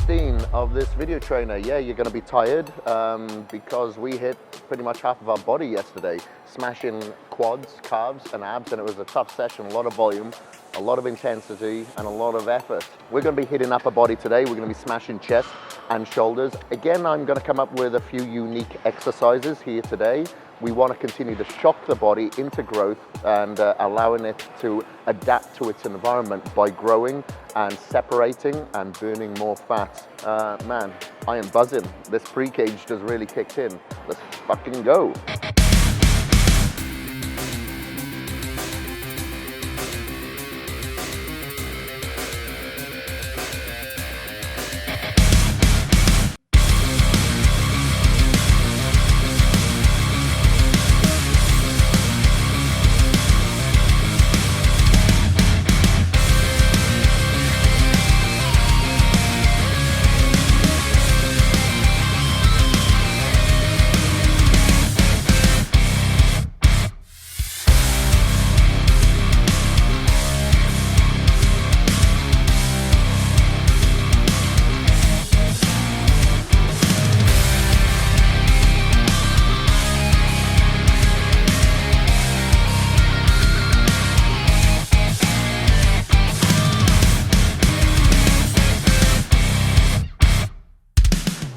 16 of this video trainer. Yeah, you're going to be tired because we hit pretty much half of our body yesterday, smashing quads, calves and abs, and it was a tough session, a lot of volume, a lot of intensity and a lot of effort. We're going to be hitting upper body today. We're going to be smashing chest and shoulders. Again, I'm going to come up with a few unique exercises here today. We want to continue to shock the body into growth and allowing it to adapt to its environment by growing and separating and burning more fat. Man, I am buzzing. This pre-cage just really kicked in. Let's fucking go.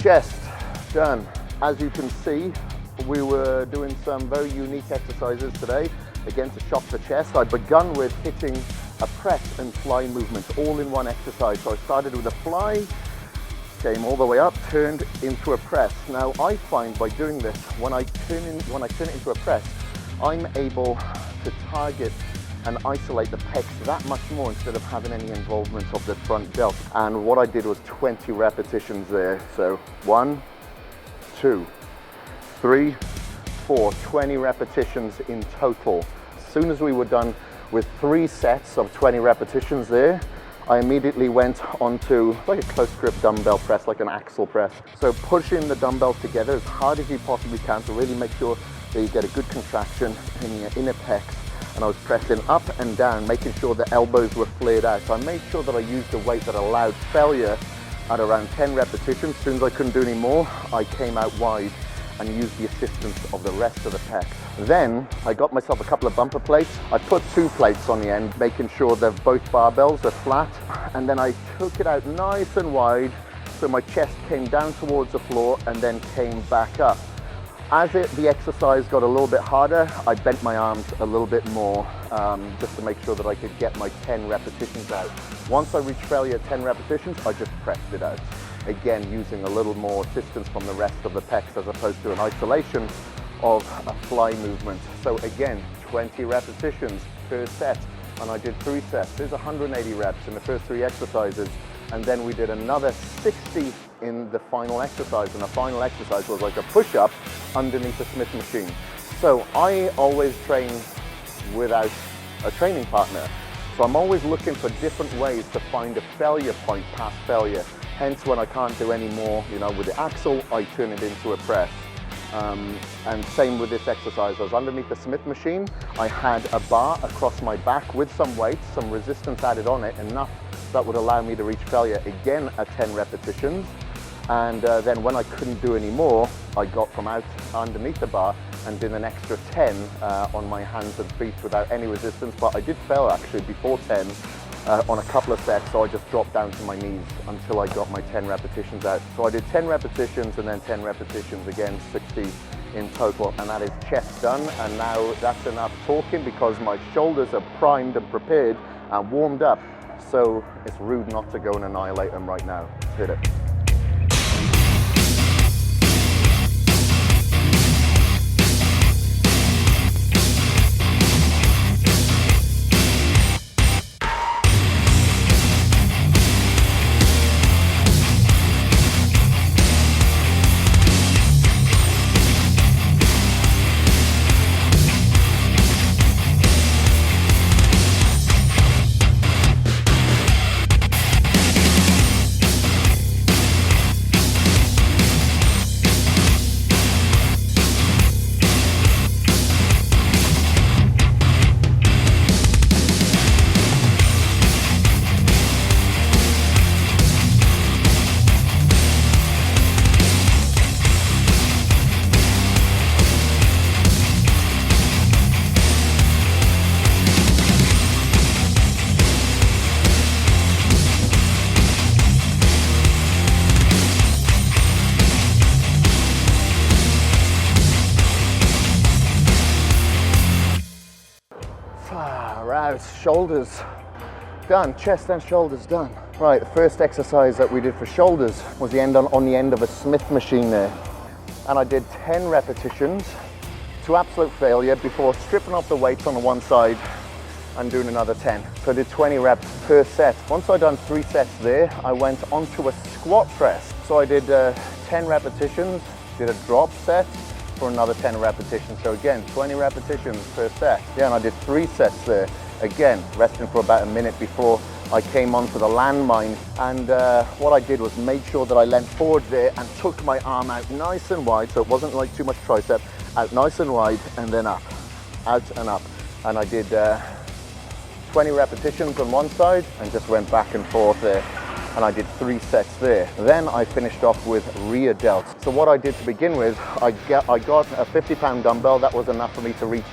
Chest done. As you can see, we were doing some very unique exercises today, again to shock the chest. I'd begun with hitting a press and fly movement all in one exercise. So I started with a fly, came all the way up, turned into a press. Now I find by doing this, when I turn it into a press, I'm able to target and isolate the pecs that much more instead of having any involvement of the front delt. And what I did was 20 repetitions there. So 1, 2, 3, 4, 20 repetitions in total. As soon as we were done with 3 sets of 20 repetitions there, I immediately went onto like a close grip dumbbell press, like an axle press. So pushing the dumbbells together as hard as you possibly can to really make sure that you get a good contraction in your inner pecs. And I was pressing up and down, making sure the elbows were flared out. So I made sure that I used a weight that allowed failure at around 10 repetitions. As soon as I couldn't do any more, I came out wide and used the assistance of the rest of the pec. Then I got myself a couple of bumper plates. I put 2 plates on the end, making sure that both barbells are flat. And then I took it out nice and wide so my chest came down towards the floor and then came back up. As the exercise got a little bit harder, I bent my arms a little bit more just to make sure that I could get my 10 repetitions out. Once I reached failure at 10 repetitions, I just pressed it out. Again, using a little more assistance from the rest of the pecs as opposed to an isolation of a fly movement. So again, 20 repetitions per set, and I did 3 sets. There's 180 reps in the first 3 exercises, and then we did another 60 in the final exercise, and the final exercise was like a push-up underneath the Smith machine. So I always train without a training partner, so I'm always looking for different ways to find a failure point past failure. Hence, when I can't do any more, with the axle, I turn it into a press. And same with this exercise. I was underneath the Smith machine. I had a bar across my back with some weight, some resistance added on it, enough that would allow me to reach failure again at 10 repetitions. And then when I couldn't do any more, I got from out underneath the bar and did an extra 10 on my hands and feet without any resistance. But I did fail actually before 10 on a couple of sets, so I just dropped down to my knees until I got my 10 repetitions out. So I did 10 repetitions and then 10 repetitions again, 60 in total, and that is chest done. And now that's enough talking because my shoulders are primed and prepared and warmed up. So it's rude not to go and annihilate them right now. Let's hit it. We're out. Shoulders done. Chest and shoulders done. Right, the first exercise that we did for shoulders was on the end of a Smith machine there. And I did 10 repetitions to absolute failure before stripping off the weights on the one side and doing another 10. So I did 20 reps per set. Once I'd done 3 sets there, I went onto a squat press. So I did 10 repetitions, did a drop set for another 10 repetitions. So again, 20 repetitions per set. Yeah, and I did 3 sets there. Again, resting for about a minute before I came onto the landmine. And what I did was made sure that I leant forward there and took my arm out nice and wide, so it wasn't like too much tricep, out nice and wide, and then up, out and up. And I did 20 repetitions on one side and just went back and forth there. And I did 3 sets there. Then I finished off with rear delts. So what I did to begin with, I got a 50-pound dumbbell. That was enough for me to reach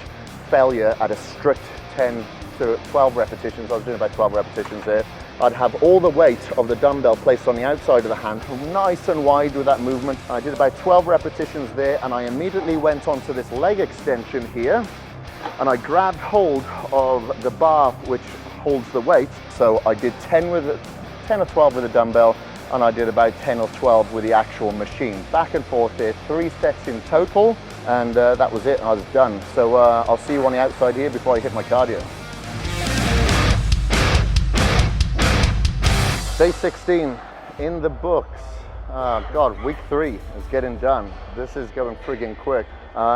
failure at a strict 10 to 12 repetitions. I was doing about 12 repetitions there. I'd have all the weight of the dumbbell placed on the outside of the hand, nice and wide with that movement. I did about 12 repetitions there, and I immediately went onto this leg extension here, and I grabbed hold of the bar which holds the weight. So I did 10 or 12 with a dumbbell, and I did about 10 or 12 with the actual machine. Back and forth there, 3 sets in total, and that was it. I was done. So I'll see you on the outside here before I hit my cardio. Day 16 in the books. Oh God, week 3 is getting done. This is going friggin' quick.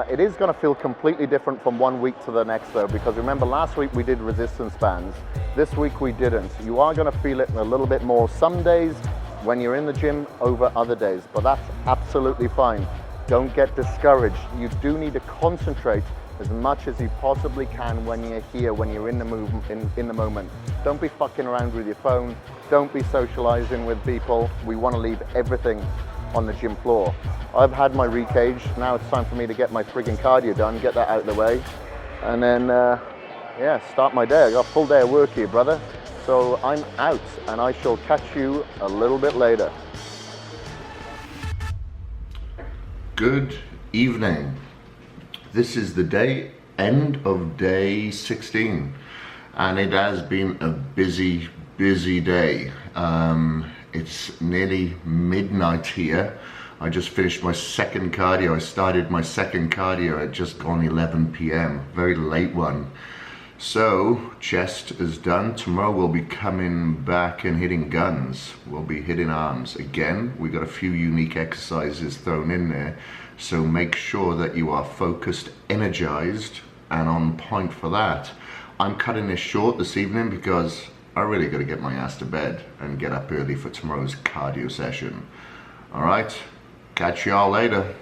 It is going to feel completely different from one week to the next though, because remember last week we did resistance bands. This week we didn't. You are going to feel it a little bit more some days when you're in the gym over other days, but that's absolutely fine. Don't get discouraged. You do need to concentrate as much as you possibly can when you're here, when you're in the moment. Don't be fucking around with your phone. Don't be socializing with people. We want to leave everything on the gym floor. I've had my recage. Now it's time for me to get my friggin' cardio done, get that out of the way, and then yeah, start my day. I got a full day of work here, brother. So I'm out, and I shall catch you a little bit later. Good evening. This is the end of day 16, and it has been a busy day. It's nearly midnight here. I just finished my second cardio. I started my second cardio at just gone 11 p.m. Very late one. So chest is done. Tomorrow we'll be coming back and hitting guns. We'll be hitting arms again. We got a few unique exercises thrown in there, so make sure that you are focused, energized, and on point for that. I'm cutting this short this evening because I really got to get my ass to bed and get up early for tomorrow's cardio session. All right, catch y'all later.